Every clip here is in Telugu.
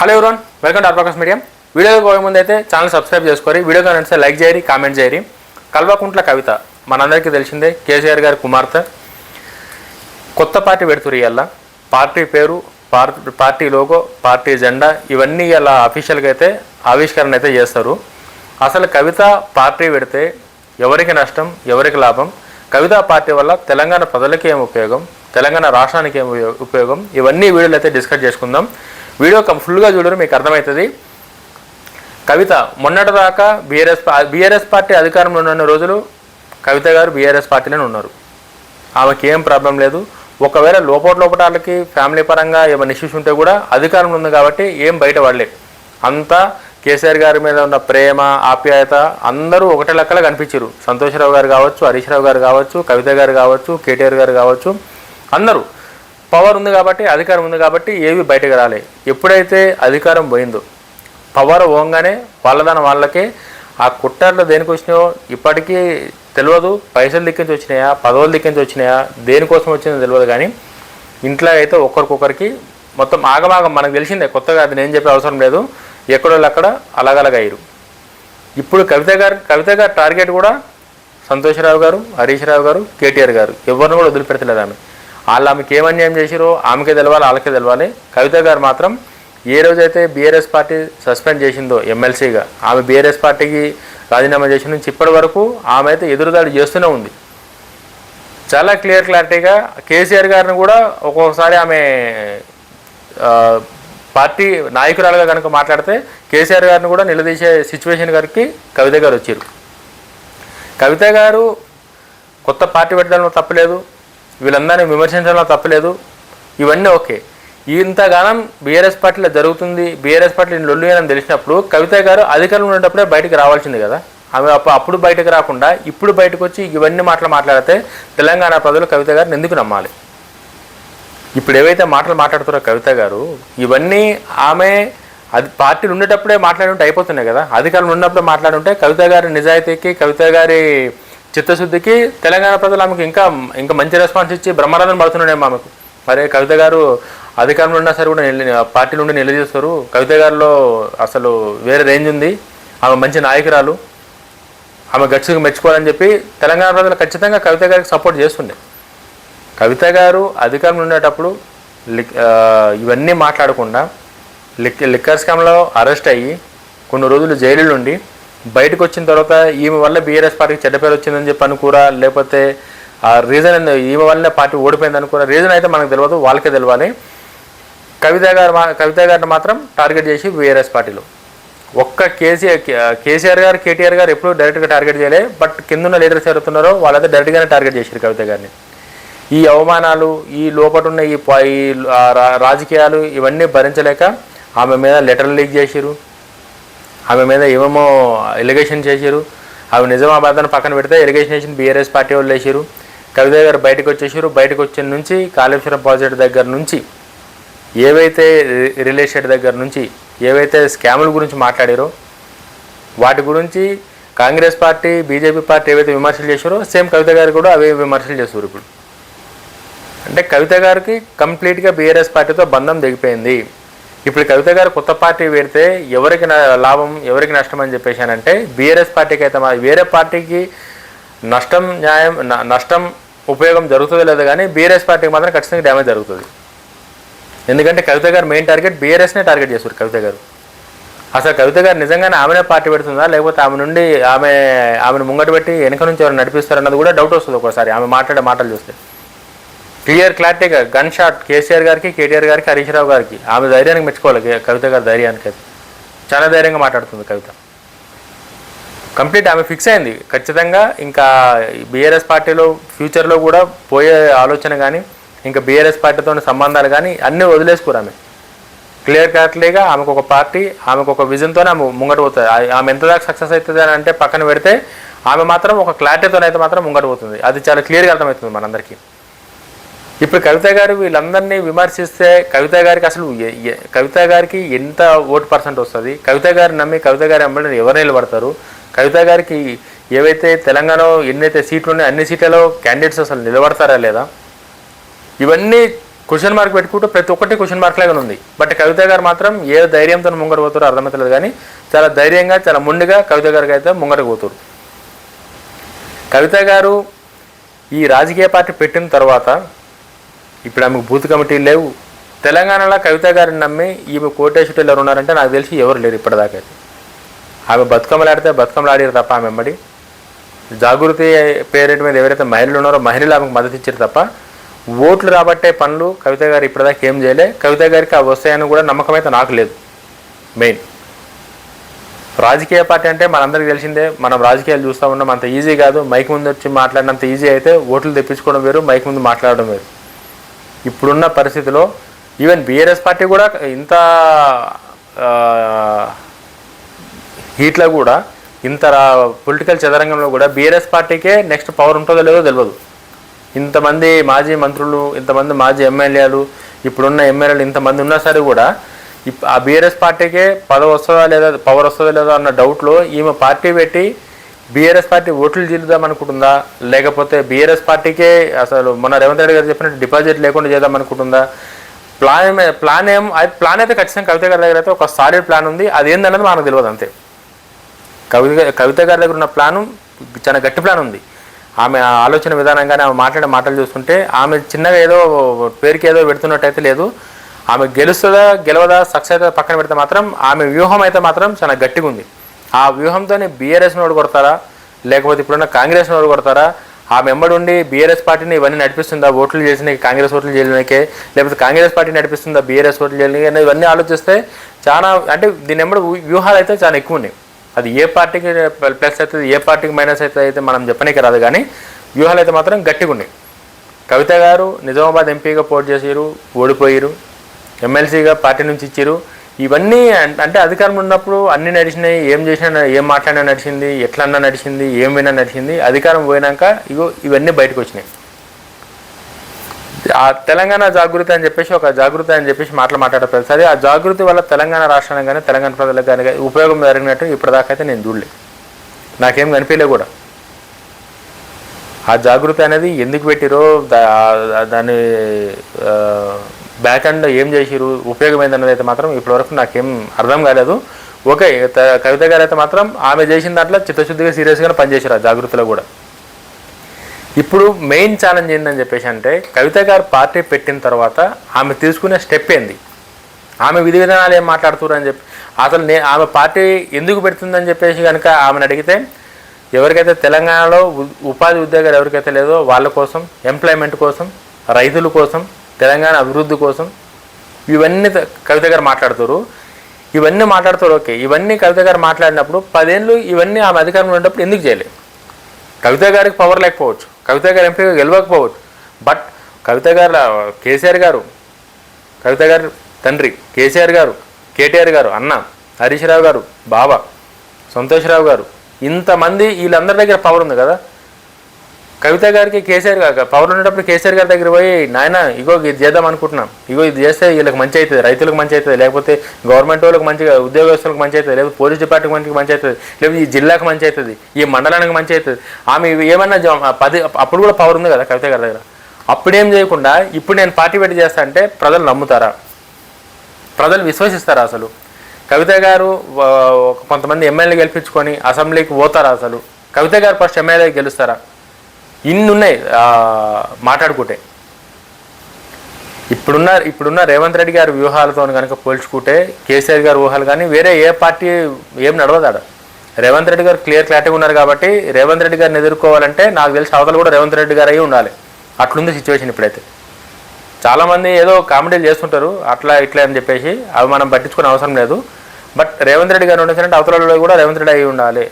Hello everyone, welcome to Arpakas media. వీడియోకి పోయే ముందు అయితే ఛానల్ సబ్స్క్రైబ్ చేసుకోరి, వీడియో కనిపిస్తే లైక్ చేయరి, కామెంట్ చేయరి. కల్వకుంట్ల కవిత మనందరికీ తెలిసిందే, కేసీఆర్ గారి కుమార్తె. కొత్త పార్టీ పెడుతురు. ఇవాళ పార్టీ పేరు, పార్టీ లోగో, పార్టీ జెండా ఇవన్నీ ఇలా అఫీషియల్గా అయితే ఆవిష్కరణ అయితే చేస్తారు. అసలు కవిత పార్టీ పెడితే ఎవరికి నష్టం, ఎవరికి లాభం, కవిత పార్టీ వల్ల తెలంగాణ ప్రజలకి ఏం ఉపయోగం, తెలంగాణ రాష్ట్రానికి ఏం ఉపయోగం, ఇవన్నీ వీడియోలు అయితే డిస్కస్ చేసుకుందాం. వీడియో ఫుల్గా చూడరు, మీకు అర్థమవుతుంది. కవిత మొన్నటిదాకా బీఆర్ఎస్ పార్టీ అధికారంలో ఉన్న రోజులు కవిత గారు బీఆర్ఎస్ పార్టీలోనే ఉన్నారు. ఆమెకి ఏం ప్రాబ్లం లేదు. ఒకవేళ లోపటాలకి ఫ్యామిలీ పరంగా ఏమైనా ఇష్యూస్ ఉంటే కూడా అధికారంలో ఉంది కాబట్టి ఏం బయట పడలేదు. అంతా కేసీఆర్ గారి మీద ఉన్న ప్రేమ, ఆప్యాయత అందరూ ఒకటే లెక్కలా కనిపించారు. సంతోషరావు గారు కావచ్చు, హరీష్ రావు గారు కావచ్చు, కవిత గారు కావచ్చు, కేటీఆర్ గారు కావచ్చు, అందరూ పవర్ ఉంది కాబట్టి, అధికారం ఉంది కాబట్టి ఏవి బయటకు రాలే. ఎప్పుడైతే అధికారం పోయిందో, పవర్ పోగానే వాళ్ళకే ఆ కుట్రలు దేనికి వచ్చినాయో ఇప్పటికీ తెలియదు. పైసలు దిక్కించి వచ్చినాయా, పదవులు దిక్కించి వచ్చినాయా, దేనికోసం వచ్చిందో తెలియదు. కానీ ఇంట్లో అయితే ఒక్కరికొకరికి మొత్తం ఆగమాగం. మనకు తెలిసిందే, కొత్తగా అది నేను చెప్పే అవసరం లేదు. ఎక్కడో అక్కడ అలగలగయ్యారు. ఇప్పుడు కవిత గారు టార్గెట్ కూడా సంతోషరావు గారు, హరీష్ రావు గారు, కేటీఆర్ గారు ఎవరిని కూడా వదిలిపెడతలేదు. ఆమెకి ఏమన్యాయం చేసిరో ఆమెకే తెలవాలి, వాళ్ళకే తెలవాలి. కవిత గారు మాత్రం ఏ రోజైతే బీఆర్ఎస్ పార్టీ సస్పెండ్ చేసిందో ఎమ్మెల్సీగా, ఆమె బీఆర్ఎస్ పార్టీకి రాజీనామా చేసిన నుంచి ఇప్పటి వరకు ఆమె అయితే ఎదురుదాడి చేస్తూనే ఉంది. చాలా క్లారిటీగా కేసీఆర్ గారిని కూడా ఒక్కొక్కసారి ఆమె పార్టీ నాయకురాలుగా కనుక మాట్లాడితే కేసీఆర్ గారిని కూడా నిలదీసే సిచ్యువేషన్ గారికి కవిత గారు వచ్చారు. కవిత గారు కొత్త పార్టీ పెట్టడంలో తప్పలేదు, వీళ్ళందరినీ విమర్శించడంలో తప్పలేదు, ఇవన్నీ ఓకే. ఇంతగానం బీఆర్ఎస్ పార్టీలో జరుగుతుంది, బీఆర్ఎస్ పార్టీ లొల్లు అని తెలిసినప్పుడు కవిత గారు అధికారంలో ఉండేటప్పుడే బయటకు రావాల్సింది కదా. ఆమె అప్పుడు బయటకు రాకుండా ఇప్పుడు బయటకు వచ్చి ఇవన్నీ మాట్లాడితే తెలంగాణ ప్రజలు కవిత గారిని ఎందుకు నమ్మాలి? ఇప్పుడు ఏవైతే మాట్లాడుతారో కవిత గారు, ఇవన్నీ ఆమె అది పార్టీలు ఉండేటప్పుడే మాట్లాడుంటే అయిపోతున్నాయి కదా. అధికారంలో ఉన్నప్పుడే మాట్లాడుంటే కవిత గారి నిజాయితీకి, కవిత గారి చిత్తశుద్ధికి తెలంగాణ ప్రజలు ఆమెకు ఇంకా మంచి రెస్పాన్స్ ఇచ్చి బ్రహ్మానందం పడుతున్నాడేమో ఆమెకు. మరి కవిత గారు అధికారంలో ఉన్నా సరే కూడా పార్టీ నుండి నిలదీస్తారు. కవిత గారిలో అసలు వేరే రేంజ్ ఉంది. ఆమె మంచి నాయకురాలు, ఆమె గట్టిగా మెచ్చుకోవాలని చెప్పి తెలంగాణ ప్రజలు ఖచ్చితంగా కవిత గారికి సపోర్ట్ చేస్తుండే. కవిత గారు అధికారంలో ఉండేటప్పుడు ఇవన్నీ మాట్లాడకుండా లిక్కర్ స్కామ్లో అరెస్ట్ అయ్యి కొన్ని రోజులు జైలు ఉండి బయటకు వచ్చిన తర్వాత ఈమె వల్ల బీఆర్ఎస్ పార్టీకి చెడ్డ పేరు వచ్చిందని చెప్పి అనుకోరా, లేకపోతే ఆ రీజన్ ఈమె వల్లనే పార్టీ ఓడిపోయింది అనుకోరా, రీజన్ అయితే మనకు తెలియదు, వాళ్ళకే తెలియాలి. కవిత గారిని మాత్రం టార్గెట్ చేసి బీఆర్ఎస్ పార్టీలో ఒక్క కేసీఆర్ గారు, కేటీఆర్ గారు ఎప్పుడూ డైరెక్ట్గా టార్గెట్ చేయలే. బట్ కిందున్న లీడర్స్ ఎవరుతున్నారో వాళ్ళైతే డైరెక్ట్గానే టార్గెట్ చేశారు కవిత గారిని. ఈ అవమానాలు, ఈ లోపటున్న ఈ రాజకీయాలు ఇవన్నీ భరించలేక ఆమె మీద లెటర్లు లీక్ చేసిరు, ఆమె మీద ఏమేమో ఎలిగేషన్ చేశారు. అవి నిజామాబాద్ని పక్కన పెడితే ఎలిగేషన్ చేసిన బీఆర్ఎస్ పార్టీ వాళ్ళు వేసారు. కవిత గారు బయటకు వచ్చేసారు. బయటకు వచ్చిన నుంచి కాళేశ్వరం ప్రాజెక్టు దగ్గర నుంచి, ఏవైతే రియల్ ఎస్టేట్ దగ్గర నుంచి ఏవైతే స్కాముల గురించి మాట్లాడారో వాటి గురించి కాంగ్రెస్ పార్టీ, బీజేపీ పార్టీ ఏవైతే విమర్శలు చేశారో సేమ్ కవిత గారు కూడా అవే విమర్శలు చేస్తారు. ఇప్పుడు అంటే కవిత గారికి కంప్లీట్గా బీఆర్ఎస్ పార్టీతో బంధం దిగిపోయింది. ఇప్పుడు కవిత గారు కొత్త పార్టీ పెడితే ఎవరికి లాభం, ఎవరికి నష్టం అని చెప్పేసానంటే బీఆర్ఎస్ పార్టీకి అయితే వేరే పార్టీకి నష్టం ఉపయోగం జరుగుతుంది లేదు, కానీ బీఆర్ఎస్ పార్టీకి మాత్రం ఖచ్చితంగా డ్యామేజ్ జరుగుతుంది. ఎందుకంటే కవిత గారు మెయిన్ టార్గెట్ బీఆర్ఎస్నే టార్గెట్ చేస్తారు కవిత గారు. అసలు కవిత గారు నిజంగానే ఆమెనే పార్టీ పెడుతుందా, లేకపోతే ఆమెను ముంగట పెట్టి వెనక నుంచి ఎవరు నడిపిస్తారన్నది కూడా డౌట్ వస్తుంది ఒకసారి ఆమె మాట్లాడే మాటలు చూస్తే. క్లారిటీగా గన్ షాట్ కేసీఆర్ గారికి, కేటీఆర్ గారికి, హరీష్ రావు గారికి. ఆమె ధైర్యానికి మెచ్చుకోవాలి. కవిత గారి ధైర్యానికి అయితే చాలా ధైర్యంగా మాట్లాడుతుంది కవిత. కంప్లీట్ ఆమె ఫిక్స్ అయింది ఖచ్చితంగా. ఇంకా బీఆర్ఎస్ పార్టీలో ఫ్యూచర్లో కూడా పోయే ఆలోచన కానీ, ఇంకా బీఆర్ఎస్ పార్టీతో సంబంధాలు కానీ అన్నీ వదిలేసుకోరు. ఆమె క్లియర్గా ఆమెకు ఒక పార్టీ, ఆమెకు ఒక విజన్తోనే ఆమె ముంగట పోతుంది. ఆమె ఎంత దాకా సక్సెస్ అవుతుంది అని అంటే పక్కన పెడితే ఆమె మాత్రం ఒక క్లారిటీతోనైతే మాత్రం ముంగట పోతుంది. అది చాలా క్లియర్గా అర్థమవుతుంది మనందరికీ. ఇప్పుడు కవిత గారు వీళ్ళందరినీ విమర్శిస్తే కవిత గారికి ఎంత ఓటు పర్సెంట్ వస్తుంది, కవిత గారిని నమ్మి కవిత గారి అమ్మని ఎవరు నిలబడతారు, కవిత గారికి ఏవైతే తెలంగాణలో ఎన్నైతే సీట్లు ఉన్నాయో అన్ని సీట్లలో క్యాండిడేట్స్ అసలు నిలబడతారా లేదా, ఇవన్నీ క్వశ్చన్ మార్క్ పెట్టుకుంటూ ప్రతి ఒక్కటి క్వశ్చన్ మార్క్ లాగానే ఉంది. బట్ కవిత గారు మాత్రం ఏ ధైర్యంతో ముంగడు పోతారో అర్థమవుతలేదు, కానీ చాలా ధైర్యంగా చాలా మొండిగా కవిత గారికి అయితే ముంగడికి పోతారు. కవిత గారు ఈ రాజకీయ పార్టీ పెట్టిన తర్వాత ఇప్పుడు ఆమెకు బూత్ కమిటీలు లేవు. తెలంగాణలో కవిత గారిని నమ్మి ఈమె కోటేశ్వరులు ఎవరు ఉన్నారంటే నాకు తెలిసి ఎవరు లేరు ఇప్పటిదాకా. ఆమె బతుకమ్మలు ఆడితే బతుకమ్మలు ఆడారు తప్ప ఆమె వెంబడి జాగృతి పేరెంట్ మీద ఎవరైతే మహిళలు ఉన్నారో మహిళలు ఆమెకు మద్దతు ఇచ్చారు తప్ప ఓట్లు రాబట్టే పనులు కవిత గారు ఇప్పటిదాకా ఏం చేయలే. కవిత గారికి ఆ వస్తాయని కూడా నమ్మకం అయితే నాకు లేదు. మెయిన్ రాజకీయ పార్టీ అంటే మనందరికీ తెలిసిందే, మనం రాజకీయాలు చూస్తూ ఉన్నాం, అంత ఈజీ కాదు. మైక్ ముందు వచ్చి మాట్లాడినంత ఈజీ అయితే ఓట్లు తెప్పించుకోవడం వేరు, మైక్ ముందు మాట్లాడడం వేరు. ఇప్పుడున్న పరిస్థితిలో ఈవెన్ బీఆర్ఎస్ పార్టీ కూడా ఇంత హీట్లో కూడా ఇంత పొలిటికల్ చదరంగంలో కూడా బీఆర్ఎస్ పార్టీకే నెక్స్ట్ పవర్ ఉంటుందో లేదో తెలియదు. ఇంతమంది మాజీ మంత్రులు, ఇంతమంది మాజీ ఎమ్మెల్యేలు, ఇప్పుడున్న ఎమ్మెల్యేలు ఇంతమంది ఉన్నా సరే కూడా ఆ బీఆర్ఎస్ పార్టీకే పదవి వస్తుందా లేదా పవర్ వస్తుందా లేదా అన్న డౌట్లో ఈమె పార్టీ పెట్టి బీఆర్ఎస్ పార్టీ ఓట్లు జీలుద్దాం అనుకుంటుందా, లేకపోతే బీఆర్ఎస్ పార్టీకే అసలు మన రేవంత్ రెడ్డి గారు చెప్పినట్టు డిపాజిట్ లేకుండా చేద్దాం అనుకుంటుందా? ప్లాన్ అయితే ఖచ్చితంగా కవిత గారి దగ్గర అయితే ఒక సాలిడ్ ప్లాన్ ఉంది. అదేందన్నది మనకు తెలియదు అంతే. కవిత గారి దగ్గర ఉన్న ప్లాను చాలా గట్టి ప్లాన్ ఉంది. ఆమె ఆలోచన విధానంగానే ఆమె మాట్లాడే మాటలు చూస్తుంటే ఆమె చిన్నగా ఏదో పేరుకి ఏదో పెడుతున్నట్టయితే లేదు. ఆమె గెలుస్తుందా గెలవదా సక్సెస్ అయితే పక్కన పెడితే మాత్రం ఆమె వ్యూహం అయితే మాత్రం చాలా గట్టిగా ఉంది. ఆ వ్యూహంతోనే బీఆర్ఎస్ని ఓడగొడతారా, లేకపోతే ఇప్పుడున్న కాంగ్రెస్ని ఓడగొడతారా? ఆమె వెంబడి ఉండి బీఆర్ఎస్ పార్టీని ఇవన్నీ నడిపిస్తుందా, ఓట్లు చేసిన కాంగ్రెస్ ఓట్లు చేయడానికే, లేకపోతే కాంగ్రెస్ పార్టీ నడిపిస్తుందా బీఆర్ఎస్ ఓట్లు చేయడానికి? ఇవన్నీ ఆలోచిస్తే చాలా అంటే దీని వెంబడి వ్యూహాలు అయితే చాలా ఎక్కువ ఉన్నాయి. అది ఏ పార్టీకి ప్లస్ అవుతుంది, ఏ పార్టీకి మైనస్ అవుతుంది అయితే మనం చెప్పనీకి రాదు, కానీ వ్యూహాలు అయితే మాత్రం గట్టిగా ఉన్నాయి. కవిత గారు నిజామాబాద్ ఎంపీగా పోటీ చేసారు, ఓడిపోయారు. ఎమ్మెల్సీగా పార్టీ నుంచి ఇచ్చారు. ఇవన్నీ అంటే అధికారం ఉన్నప్పుడు అన్నీ నడిచినాయి. ఏం చేసినా, ఏం మాట్లాడినా నడిచింది, ఎట్లన్నా నడిచింది, ఏం వినా నడిచింది. అధికారం పోయినాక ఇవన్నీ బయటకు వచ్చినాయి. ఆ తెలంగాణ జాగృతి అని చెప్పేసి ఒక జాగృతి అని చెప్పేసి మాట్లాడతారు. సరే, ఆ జాగృతి వల్ల తెలంగాణ రాష్ట్రానికి కానీ తెలంగాణ ప్రజలకు కానీ ఉపయోగం జరిగినట్టు ఇప్పటిదాకా అయితే నేను చూడలేదు, నాకేం కనిపించలే కూడా. ఆ జాగృతి అనేది ఎందుకు పెట్టిరో, దాని బ్యాక్ అండ్ ఏం చేసిరు, ఉపయోగమైందన్నది అయితే మాత్రం ఇప్పటివరకు నాకేం అర్థం కాలేదు. ఓకే, కవిత గారు అయితే మాత్రం ఆమె చేసిన దాంట్లో చిత్తశుద్ధిగా సీరియస్గానే పనిచేసారు ఆ జాగృతిలో కూడా. ఇప్పుడు మెయిన్ ఛాలెంజ్ ఏంటని చెప్పేసి అంటే కవిత గారు పార్టీ పెట్టిన తర్వాత ఆమె తీసుకునే స్టెప్ ఏంది, ఆమె విధి విధానాలు ఏం మాట్లాడుతున్నారు అని చెప్పి, అసలు ఆమె పార్టీ ఎందుకు పెడుతుందని చెప్పేసి కనుక ఆమెను అడిగితే ఎవరికైతే తెలంగాణలో ఉపాధి ఉద్యోగాలు ఎవరికైతే లేదో వాళ్ళ కోసం, ఎంప్లాయ్మెంట్ కోసం, రైతుల కోసం, తెలంగాణ అభివృద్ధి కోసం ఇవన్నీ కవిత గారు మాట్లాడుతారు. ఓకే, ఇవన్నీ కవిత గారు మాట్లాడినప్పుడు 10 ఏళ్ళు ఇవన్నీ ఆమె అధికారంలో ఉన్నప్పుడు ఎందుకు చేయలేదు? కవిత గారికి పవర్ లేకపోవచ్చు, కవిత గారు ఎంపీగా గెలవకపోవచ్చు, బట్ కవిత గారు కవిత గారు తండ్రి కేసీఆర్ గారు, కేటీఆర్ గారు అన్న, హరీష్ రావు గారు బాబా, సంతోష్ రావు గారు, ఇంతమంది వీళ్ళందరి దగ్గర పవర్ ఉంది కదా. కవిత గారికి కేసీఆర్ గారు పవర్ ఉండేటప్పుడు కేసీఆర్ గారి దగ్గర పోయి, నాయన ఇగో ఇది చేద్దాం అనుకుంటున్నాం, ఇగో ఇది చేస్తే వీళ్ళకి మంచి అవుతుంది, రైతులకు మంచి అవుతుంది, లేకపోతే గవర్నమెంట్ వాళ్ళకి మంచిగా, ఉద్యోగస్తులకు మంచి అవుతుంది, లేకపోతే పోలీస్ డిపార్ట్మెంట్కి మంచి అవుతుంది, లేకపోతే ఈ జిల్లాకు మంచి అవుతుంది, ఈ మండలానికి మంచి అవుతుంది. ఆమె ఏమన్నా అప్పుడు కూడా పవర్ ఉంది కదా కవిత గారి దగ్గర. అప్పుడేం చేయకుండా ఇప్పుడు నేను పార్టీ పెట్టి చేస్తా అంటే ప్రజలు నమ్ముతారా, ప్రజలు విశ్వసిస్తారా? అసలు కవిత గారు కొంతమంది ఎమ్మెల్యే గెలిపించుకొని అసెంబ్లీకి పోతారా? అసలు కవిత గారు ఫస్ట్ ఎమ్మెల్యే గెలుస్తారా? ఇన్ని ఉన్నాయి మాట్లాడుకుంటే. ఇప్పుడున్న రేవంత్ రెడ్డి గారి వ్యూహాలతో కనుక పోల్చుకుంటే కేసీఆర్ గారి వ్యూహాలు కానీ వేరే ఏ పార్టీ ఏం నడవదాడ. రేవంత్ రెడ్డి గారు క్లారిటీగా ఉన్నారు కాబట్టి రేవంత్ రెడ్డి గారిని ఎదుర్కోవాలంటే నాకు తెలిసి అవతల కూడా రేవంత్ రెడ్డి గారు అయి ఉండాలి. అట్లుంది సిచ్యువేషన్ ఇప్పుడైతే. చాలామంది ఏదో కామెడీలు చేస్తుంటారు అట్లా ఇట్లా అని చెప్పేసి, అవి మనం పట్టించుకునే అవసరం లేదు. బట్ రేవంత్ రెడ్డి గారు ఉండేసంటే అవతలలో కూడా రేవంత్ రెడ్డి అయి ఉండాలి.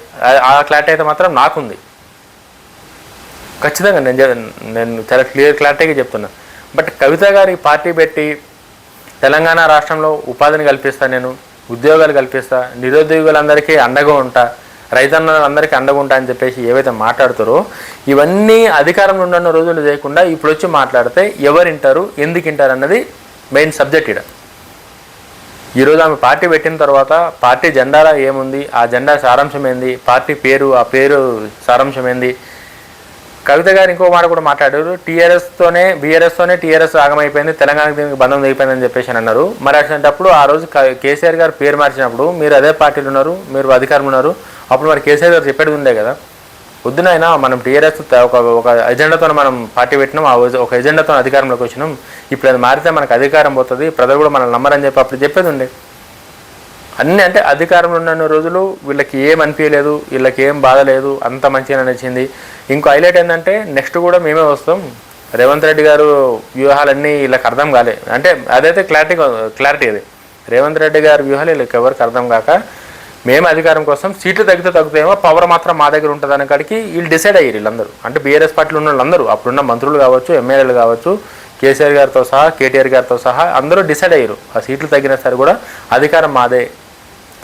ఆ క్లారిటీ అయితే మాత్రం నాకుంది ఖచ్చితంగా. నేను చాలా క్లారిటీగా చెప్తున్నా. బట్ కవిత గారి పార్టీ పెట్టి తెలంగాణ రాష్ట్రంలో ఉపాధిని కల్పిస్తా, నేను ఉద్యోగాలు కల్పిస్తా, నిరుద్యోగులందరికీ అండగా ఉంటా, రైతన్నలందరికీ అండగా ఉంటా అని చెప్పేసి ఏవైతే మాట్లాడుతారో ఇవన్నీ అధికారంలో ఉన్న రోజులు చేయకుండా ఇప్పుడు వచ్చి మాట్లాడితే ఎవరు వింటారు, ఎందుకు వింటారు అన్నది మెయిన్ సబ్జెక్ట్ ఇక్కడ. ఈరోజు ఆమె పార్టీ పెట్టిన తర్వాత పార్టీ జెండాలో ఏముంది, ఆ జెండా సారాంశం ఏంది, పార్టీ పేరు, ఆ పేరు సారాంశం ఏంది, కవిత గారు ఇంకో మాట కూడా మాట్లాడారు, బీఆర్ఎస్తోనే టీఆర్ఎస్ ఆగమైపోయింది, తెలంగాణకు దీనికి బంధం దిగిపోయిందని చెప్పేసి అన్నారు. మరి అటువంటిప్పుడు ఆ రోజు కేసీఆర్ గారు పేరు మార్చినప్పుడు మీరు అదే పార్టీలు ఉన్నారు, మీరు అధికారం ఉన్నారు, అప్పుడు మరి కేసీఆర్ గారు చెప్పేది ఉండే కదా, వద్దునైనా మనం టీఆర్ఎస్ ఒక ఎజెండాతో మనం పార్టీ పెట్టినాం, ఒక ఎజెండాతో అధికారంలోకి వచ్చినాం, ఇప్పుడు అది మారితే మనకు అధికారం పోతుంది, ప్రజలు కూడా మనం నమ్మరని చెప్పి అప్పుడు చెప్పేది ఉండే. అన్నీ అంటే అధికారంలో ఉన్న రోజులు వీళ్ళకి ఏం అనిపించలేదు, వీళ్ళకి ఏం బాధ లేదు, అంత మంచిగా నచ్చింది. ఇంకో హైలైట్ ఏంటంటే నెక్స్ట్ కూడా మేమే వస్తాం, రేవంత్ రెడ్డి గారు వ్యూహాలన్నీ వీళ్ళకి అర్థం కాలే, అంటే అదైతే క్లారిటీ అది, రేవంత్ రెడ్డి గారి వ్యూహాలు వీళ్ళకి ఎవరికి అర్థం కాక మేము అధికారం కోసం సీట్లు తగ్గుతాయేమో, పవర్ మాత్రం మా దగ్గర ఉంటుంది అనే కాడికి వీళ్ళు డిసైడ్ అయ్యారు వీళ్ళందరూ. అంటే బీఆర్ఎస్ పార్టీలో ఉన్న వాళ్ళందరూ, అప్పుడున్న మంత్రులు కావచ్చు, ఎమ్మెల్యేలు కావచ్చు, కేసీఆర్ గారితో సహా, కేటీఆర్ గారితో సహా అందరూ డిసైడ్ అయ్యారు ఆ సీట్లు తగ్గిన సరే కూడా అధికారం మాదే,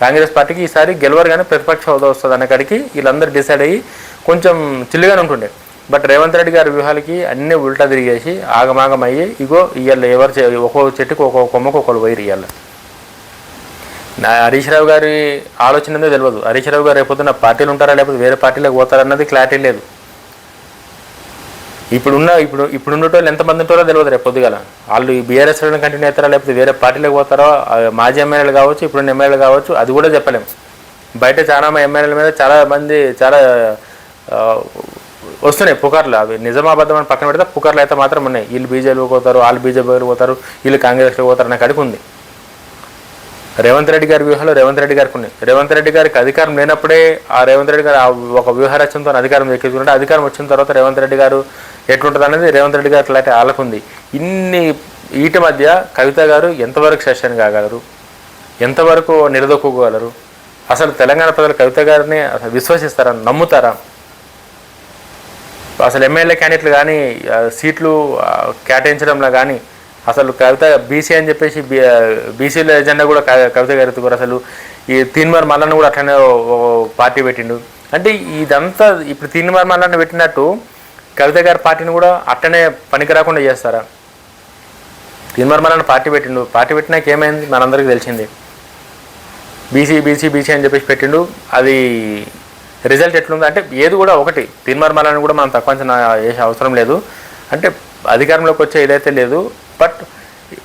కాంగ్రెస్ పార్టీకి ఈసారి గెలవరు కానీ ప్రతిపక్ష హోదా వస్తుంది అనే కాడికి వీళ్ళందరూ డిసైడ్ అయ్యి కొంచెం చిల్లుగానే ఉంటుండే. బట్ రేవంత్ రెడ్డి గారి వ్యూహాలకి అన్నీ ఉల్టా తిరిగేసి ఆగమాగం అయ్యి ఇగో ఇవాళ ఒక్కో చెట్టుకు ఒక్కొక్క కొమ్మకు ఒకళ్ళు వైరు ఇవ్వాలి. హరీష్ రావు గారి ఆలోచన ఏందో తెలియదు, హరీష్ రావు గారు రేపొద్దున పార్టీలు ఉంటారా లేకపోతే వేరే పార్టీలకు పోతారన్నది క్లారిటీ లేదు. ఇప్పుడున్నటోళ్ళు ఎంతమంది ఉంటారో తెలియదు రేపు పొద్దుగల, వాళ్ళు ఈ బీఆర్ఎస్లో కంటిన్యూ అవుతారా లేకపోతే వేరే పార్టీలకు పోతారో, మాజీ ఎమ్మెల్యేలు కావచ్చు, ఇప్పుడున్న ఎమ్మెల్యేలు కావచ్చు, అది కూడా చెప్పలేము. బయట చాలా ఎమ్మెల్యేల మీద చాలా వస్తున్నాయి పుకార్లు, అవి నిజామాబాద్ అని పక్కన పెడితే పుకార్లు అయితే మాత్రం ఉన్నాయి, వీళ్ళు బీజేపీకి పోతారు, వాళ్ళు బీజేపీకి పోతారు, వీళ్ళు కాంగ్రెస్కి పోతారు అనే కాడికి ఉంది. రేవంత్ రెడ్డి గారి వ్యూహాలు రేవంత్ రెడ్డి గారికి ఉన్నాయి. రేవంత్ రెడ్డి గారికి అధికారం లేనప్పుడే ఆ రేవంత్ రెడ్డి గారు ఒక వ్యూహరచనతో అధికారం ఎక్కించుకుంటే, అధికారం వచ్చిన తర్వాత రేవంత్ రెడ్డి గారు ఎట్లుంటుంది అనేది రేవంత్ రెడ్డి గారు క్లారిటీ ఆలకుంది. వీటి మధ్య కవిత గారు ఎంతవరకు సెషన్ కాగలరు, ఎంతవరకు నిలదొక్కుకోగలరు, అసలు తెలంగాణ ప్రజలు కవిత గారిని అసలు విశ్వసిస్తారా, నమ్ముతారా? అసలు ఎమ్మెల్యే క్యాండిడేట్లు కానీ సీట్లు కేటాయించడంలో కానీ అసలు కవిత బీసీ అని చెప్పేసి బీసీల ఎజెండా కూడా కవిత గారు ఎత్తుకోరు. అసలు ఈ తీన్మార్ మల్లన్న కూడా అట్లనే పార్టీ పెట్టిండు. అంటే ఇదంతా ఇప్పుడు తీన్మార్ మల్లన్న పెట్టినట్టు కవిత గారి పార్టీని కూడా అట్లనే పనికి రాకుండా చేస్తారా? తీన్మార్ మల్లన్న పార్టీ పెట్టినాక ఏమైంది మనందరికీ తెలిసింది, బీసీ అని చెప్పేసి పెట్టిండు. అది రిజల్ట్ ఎట్లుంది అంటే ఏది కూడా ఒకటి, తీన్మార్ మల్లన్న కూడా మనం తక్కువ అంచనా వేసే అవసరం లేదు. అంటే అధికారంలోకి వచ్చే ఇదైతే లేదు, బట్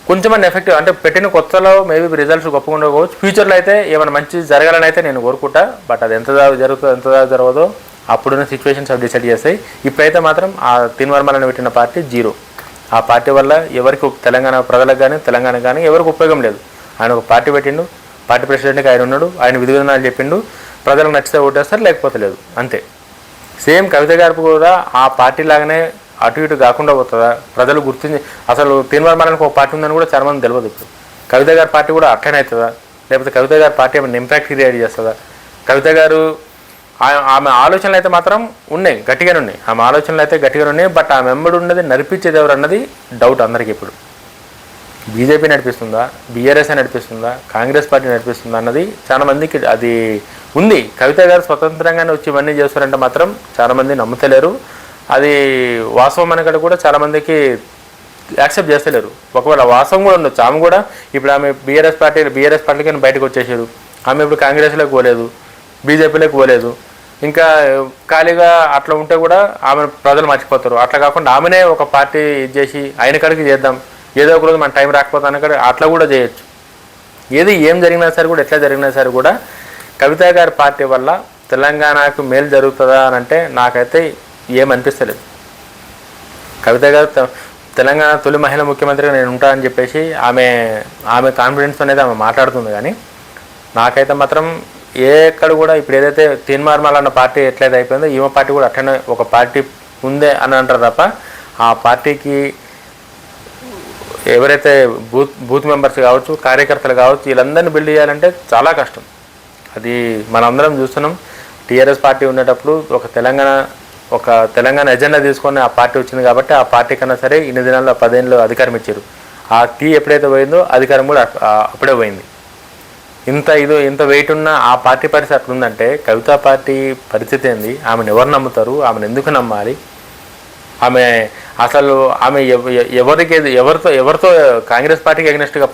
కొంచెం ఎఫెక్టివ్ అంటే పెట్టిన కొత్తలో మేబీ రిజల్ట్స్ గొప్పగా ఉండకపోవచ్చు, ఫ్యూచర్లో అయితే ఏమైనా మంచి జరగాలని అయితే నేను కోరుకుంటా. బట్ అది ఎంత జరుగుతుందో ఎంత జరగదో అప్పుడున్న సిచ్యువేషన్స్ అవి డిసైడ్ చేస్తాయి. ఇప్పుడైతే మాత్రం ఆ తీన్మార్ మల్లన్న పెట్టిన పార్టీ జీరో. ఆ పార్టీ వల్ల ఎవరికి తెలంగాణ ప్రజలకు కానీ తెలంగాణకు కానీ ఎవరికి ఉపయోగం లేదు. ఆయన ఒక పార్టీ పెట్టిండు, పార్టీ ప్రెసిడెంట్కి ఆయన ఉన్నాడు, ఆయన విధి విధానాలు చెప్పిండు, ప్రజలకు నచ్చితే ఓటేస్తారు, లేకపోతే లేదు, అంతే. సేమ్ కవిత గారికి కూడా ఆ పార్టీ లాగానే అటు ఇటు కాకుండా పోతుందా, ప్రజలు గుర్తించి అసలు తీన్మార్ మల్లన్నకు ఒక పార్టీ ఉందని కూడా చాలా మంది తెలియదు. ఇప్పుడు కవిత గారి పార్టీ కూడా అట్లనే అవుతుందా, లేకపోతే కవిత గారి పార్టీ ఏమైనా ఇంపాక్ట్ క్రియేట్ చేస్తుందా? కవిత గారు ఆమె ఆలోచనలు అయితే మాత్రం ఉన్నాయి, గట్టిగానే ఉన్నాయి, ఆమె ఆలోచనలు అయితే గట్టిగానే ఉన్నాయి. బట్ ఆమె వెంబడి ఉన్నది నడిపించేది ఎవరు అన్నది డౌట్ అందరికీ. ఇప్పుడు బీజేపీ నడిపిస్తుందా, బీఆర్ఎస్ నడిపిస్తుందా, కాంగ్రెస్ పార్టీ నడిపిస్తుందా అన్నది చాలా మందికి అది ఉంది. కవిత గారు స్వతంత్రంగానే వచ్చి ఇవన్నీ చేస్తారంటే మాత్రం చాలామంది నమ్ముతలేరు. అది వాస్తవం అనక్కడ కూడా చాలామందికి యాక్సెప్ట్ చేస్తలేరు. ఒకవేళ వాస్తవం కూడా ఉండొచ్చు, ఆమె కూడా ఇప్పుడు ఆమె బీఆర్ఎస్ పార్టీకి బయటకు వచ్చేసారు, ఆమె ఇప్పుడు కాంగ్రెస్లోకి పోలేదు, బీజేపీలోకి పోలేదు, ఇంకా ఖాళీగా అట్లా ఉంటే కూడా ఆమె ప్రజలు మర్చిపోతారు. అట్లా కాకుండా ఆమెనే ఒక పార్టీ చేసి ఆయన కాడికి చేద్దాం, ఏదో ఒక రోజు మన టైం రాకపోతే అక్కడ అట్లా కూడా చేయొచ్చు. ఏం జరిగినా సరే కూడా, ఎట్లా జరిగినా సరే కూడా కవిత గారి పార్టీ వల్ల తెలంగాణకు మేలు జరుగుతుందా అని అంటే నాకైతే ఏమనిపిస్తలేదు. కవిత గారు తెలంగాణ తొలి మహిళా ముఖ్యమంత్రిగా నేను ఉంటానని చెప్పేసి ఆమె కాన్ఫిడెన్స్ అనేది ఆమె మాట్లాడుతుంది. కానీ నాకైతే మాత్రం ఎక్కడ కూడా ఇప్పుడు ఏదైతే తీన్మార్ మల్లన్న పార్టీ ఎట్లయితే అయిపోయిందో ఈమె పార్టీ కూడా అట్లనే ఒక పార్టీ ఉందే అని అంటారు తప్ప ఆ పార్టీకి ఎవరైతే బూత్ మెంబర్స్ కావచ్చు, కార్యకర్తలు కావచ్చు, వీళ్ళందరినీ బిల్డ్ చేయాలంటే చాలా కష్టం. అది మనందరం చూస్తున్నాం. టీఆర్ఎస్ పార్టీ ఉండేటప్పుడు ఒక తెలంగాణ ఎజెండా తీసుకొని ఆ పార్టీ వచ్చింది కాబట్టి ఆ పార్టీ కన్నా సరే ఇన్ని దినాల్లో 10 ఏళ్ళు అధికారం ఇచ్చారు. ఆ ఎప్పుడైతే పోయిందో అధికారం కూడా అప్పుడే పోయింది. ఇంత వెయిట్ ఉన్న ఆ పార్టీ పరిస్థితి అట్లుందంటే కవిత పార్టీ పరిస్థితి ఏంది? ఆమెను ఎవరు నమ్ముతారు? ఆమెను ఎందుకు నమ్మాలి? ఆమె ఎవరితో కాంగ్రెస్ పార్టీకి అగెనెస్ట్గా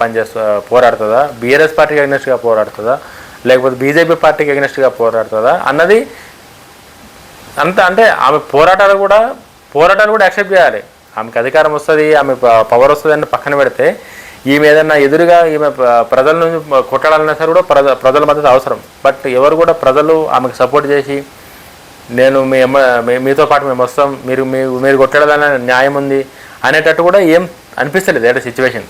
పోరాడుతుందా, బీఆర్ఎస్ పార్టీకి అగెనెస్ట్గా పోరాడుతుందా, లేకపోతే బీజేపీ పార్టీకి అగెనెస్ట్గా పోరాడుతుందా అన్నది అంత. అంటే ఆమె పోరాటాలు కూడా పోరాటాలు కూడా యాక్సెప్ట్ చేయాలి. ఆమెకు అధికారం వస్తుంది, ఆమె పవర్ వస్తుంది అని పక్కన పెడితే ఈమె ఏదన్నా ఎదురుగా ఈమె ప్రజల నుంచి కొట్టాలన్నా సరే కూడా ప్రజల మద్దతు అవసరం. బట్ ఎవరు కూడా ప్రజలు ఆమెకు సపోర్ట్ చేసి నేను మీతో పాటు మేము వస్తాం, మీరు కొట్టడాలన్న న్యాయం ఉంది అనేటట్టు కూడా ఏం అనిపిస్తలేదు ఏట సిచ్యువేషన్.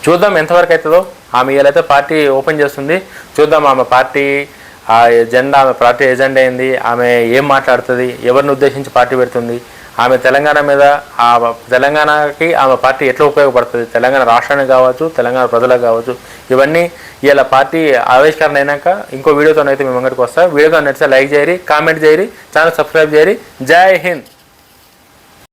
చూద్దాం ఎంతవరకు అవుతుందో. ఆమె ఇలాగైతే పార్టీ ఓపెన్ చేస్తుంది, చూద్దాం ఆమె పార్టీ ఆ ఎజెండా, ఆమె పార్టీ ఎజెండా ఏంది, ఆమె ఏం మాట్లాడుతుంది, ఎవరిని ఉద్దేశించి పార్టీ పెడుతుంది, ఆమె తెలంగాణ మీద తెలంగాణకి ఆమె పార్టీ ఎట్లా ఉపయోగపడుతుంది, తెలంగాణ రాష్ట్రానికి కావచ్చు, తెలంగాణ ప్రజలకు కావచ్చు, ఇవన్నీ ఇలా పార్టీ ఆవిష్కరణ అయినాక ఇంకో వీడియోతో అయితే మేము ముంగడికి వస్తాం. వీడియోతో నచ్చితే లైక్ చేయరి, కామెంట్ చేయరి, ఛానల్ సబ్స్క్రైబ్ చేయరి. జై హింద్.